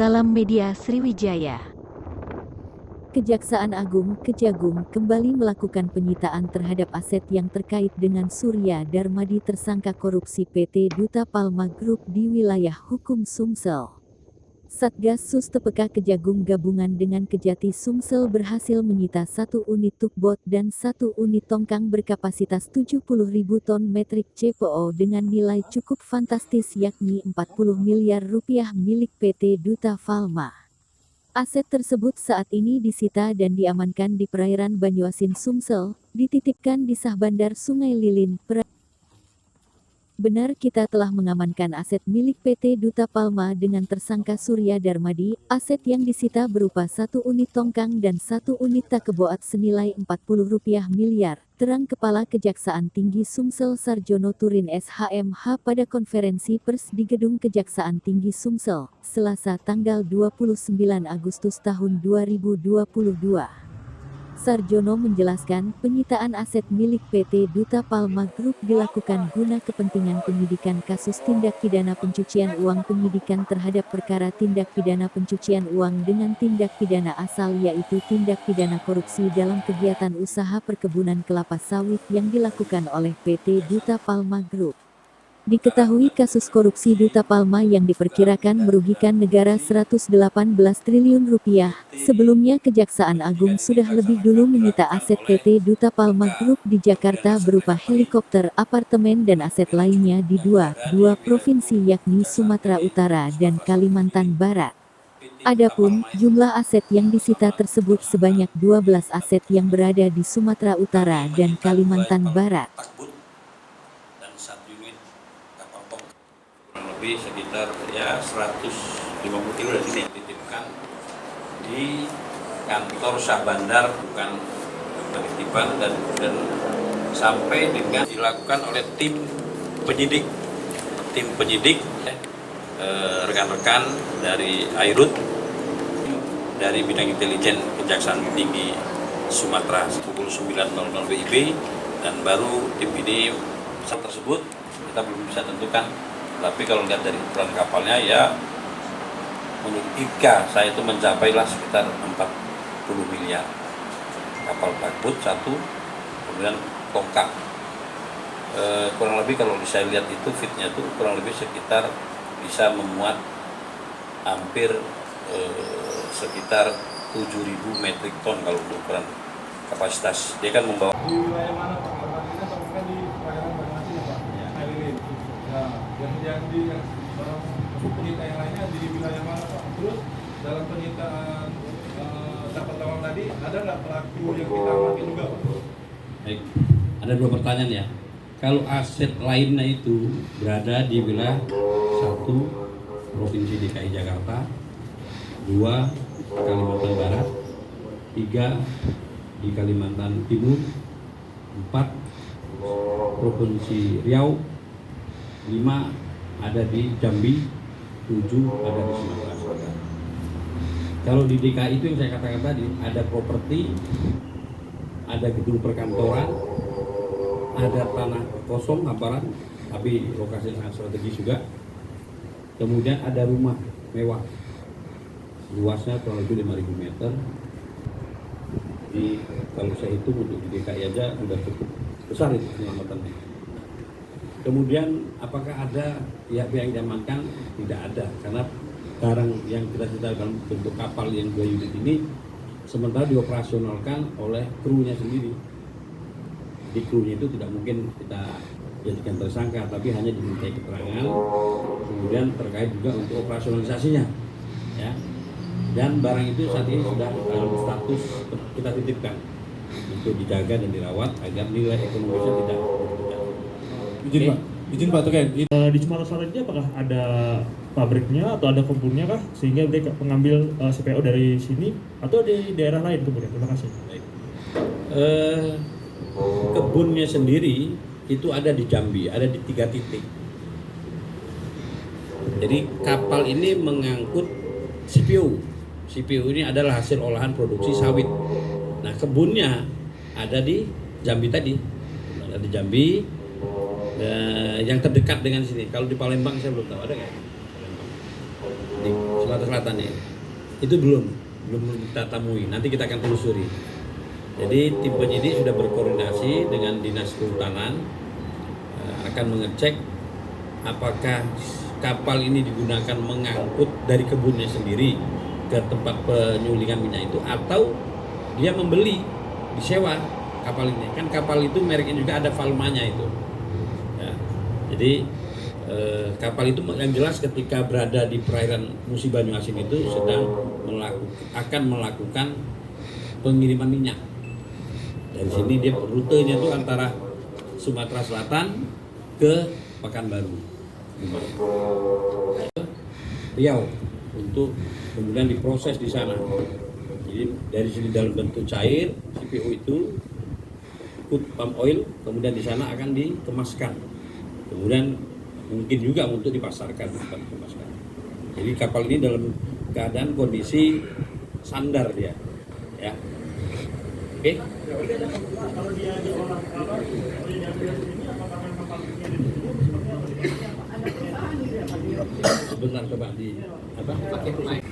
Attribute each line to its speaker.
Speaker 1: Salam Media Sriwijaya. Kejaksaan Agung Kejagung kembali melakukan penyitaan terhadap aset yang terkait dengan Surya Darmadi tersangka korupsi PT Duta Palma Group di wilayah hukum Sumsel. Satgas Sus TPK Kejagung gabungan dengan Kejati Sumsel berhasil menyita 1 unit tugboat dan 1 unit tongkang berkapasitas 70.000 ton metrik CPO dengan nilai cukup fantastis yakni 40 miliar rupiah milik PT Duta Palma. Aset tersebut saat ini disita dan diamankan di perairan Banyuasin Sumsel, dititipkan di sah Bandar Sungai Lilin. Benar, kita telah mengamankan aset milik PT Duta Palma dengan tersangka Surya Darmadi. Aset yang disita berupa 1 unit tongkang dan 1 unit takeboat senilai 40 miliar, terang Kepala Kejaksaan Tinggi Sumsel Sarjono Turin SHMH pada konferensi pers di Gedung Kejaksaan Tinggi Sumsel, Selasa tanggal 29 Agustus tahun 2022. Sarjono menjelaskan, penyitaan aset milik PT Duta Palma Group dilakukan guna kepentingan penyidikan kasus tindak pidana pencucian uang, penyidikan terhadap perkara tindak pidana pencucian uang dengan tindak pidana asal yaitu tindak pidana korupsi dalam kegiatan usaha perkebunan kelapa sawit yang dilakukan oleh PT Duta Palma Group. Diketahui kasus korupsi Duta Palma yang diperkirakan merugikan negara 118 triliun rupiah. Sebelumnya Kejaksaan Agung sudah lebih dulu menyita aset PT Duta Palma Group di Jakarta berupa helikopter, apartemen dan aset lainnya di dua provinsi yakni Sumatera Utara dan Kalimantan Barat. Adapun jumlah aset yang disita tersebut sebanyak 12 aset yang berada di Sumatera Utara dan Kalimantan Barat.
Speaker 2: Lebih sekitar 150 kilo dari sini dititipkan di kantor Sah Bandar, bukan penitipan, dan sampai dengan dilakukan oleh tim penyidik rekan-rekan dari AIRUT dari bidang intelijen Kejaksaan Tinggi Sumatera pukul 9.00 WIB, dan baru tim ini tersebut kita belum bisa tentukan. Tapi kalau lihat dari ukuran kapalnya, ya menurut IKA saya itu mencapailah sekitar 40 miliar. Kapal tugboat 1, kemudian tongkang. Kurang lebih kalau saya lihat itu fitnya itu kurang lebih sekitar bisa memuat hampir sekitar 7.000 metrik ton kalau untuk ukuran kapasitas. Dia kan membawa.
Speaker 3: Di wilayah mana Pak? Kapasitasnya apakah di perairan Banyuasin ya Pak? Ya. Lilin. Nah, yang penyita yang lainnya di wilayah mana Pak? Terus dalam penyitaan dapat tawang tadi ada nggak pelaku yang kita amati juga Pak?
Speaker 2: Baik, ada 2 pertanyaan ya. Kalau aset lainnya itu berada di wilayah 1 Provinsi DKI Jakarta, 2 Kalimantan Barat, 3 di Kalimantan Timur, 4 Provinsi Riau, 5 ada di Jambi, 7 ada di Sumatera Selatan. Kalau di DKI itu yang saya katakan tadi, ada properti, ada gedung perkantoran, ada tanah kosong hamparan, tapi lokasi sangat strategis juga. Kemudian ada rumah mewah, luasnya kurang lebih 5.000 meter. Jadi kalau saya hitung untuk di DKI aja sudah cukup besar itu penyelamatannya. Kemudian apakah ada pihak-pihak yang diamankan? Tidak ada, karena barang yang kita cerita dalam bentuk kapal yang 2 unit ini sementara dioperasionalkan oleh krunya sendiri. Di krunya itu tidak mungkin kita jadikan tersangka, tapi hanya dimintai keterangan, kemudian terkait juga untuk operasionalisasinya, ya. Dan barang itu saat ini sudah dalam status kita titipkan untuk dijaga dan dirawat agar nilai ekonomisnya tidak berubah.
Speaker 3: Izin Pak terkait di Sumatera Selatan ini apakah ada pabriknya atau ada kebunnya kah sehingga mereka mengambil CPO dari sini atau di daerah lain kemudian? Terima kasih.
Speaker 2: Kebunnya sendiri itu ada di Jambi, ada di 3 titik. Jadi kapal ini mengangkut CPO. CPO ini adalah hasil olahan produksi sawit. Nah, kebunnya ada di Jambi tadi, ada di Jambi. Yang terdekat dengan sini. Kalau di Palembang saya belum tahu ada nggak? Di Sumatera Selatan ya. Itu belum kita temui. Nanti kita akan telusuri. Jadi tim penyidik sudah berkoordinasi dengan Dinas Kehutanan, akan mengecek apakah kapal ini digunakan mengangkut dari kebunnya sendiri ke tempat penyulingan minyak itu, atau dia membeli, disewa kapal ini. Kan kapal itu mereknya juga ada Valmanya itu. Ya. Jadi kapal itu yang jelas ketika berada di perairan Musi Banyuasin itu sedang akan melakukan pengiriman minyak. Dari sini dia rutenya itu antara Sumatera Selatan ke Pekanbaru, Riau, untuk kemudian diproses di sana. Jadi dari sini dalam bentuk cair, CPO itu ikut palm oil, kemudian di sana akan dikemaskan. Kemudian mungkin juga untuk dipasarkan, bukan dikemaskan. Jadi kapal ini dalam keadaan kondisi sandar dia, ya. Oke.
Speaker 4: Kalau dia diolah apa, kalau dia diambil sini, apakah memang pabriknya di sini? Ada perusahaan gitu ya?
Speaker 2: Sebentar coba di apa? Pakai mic.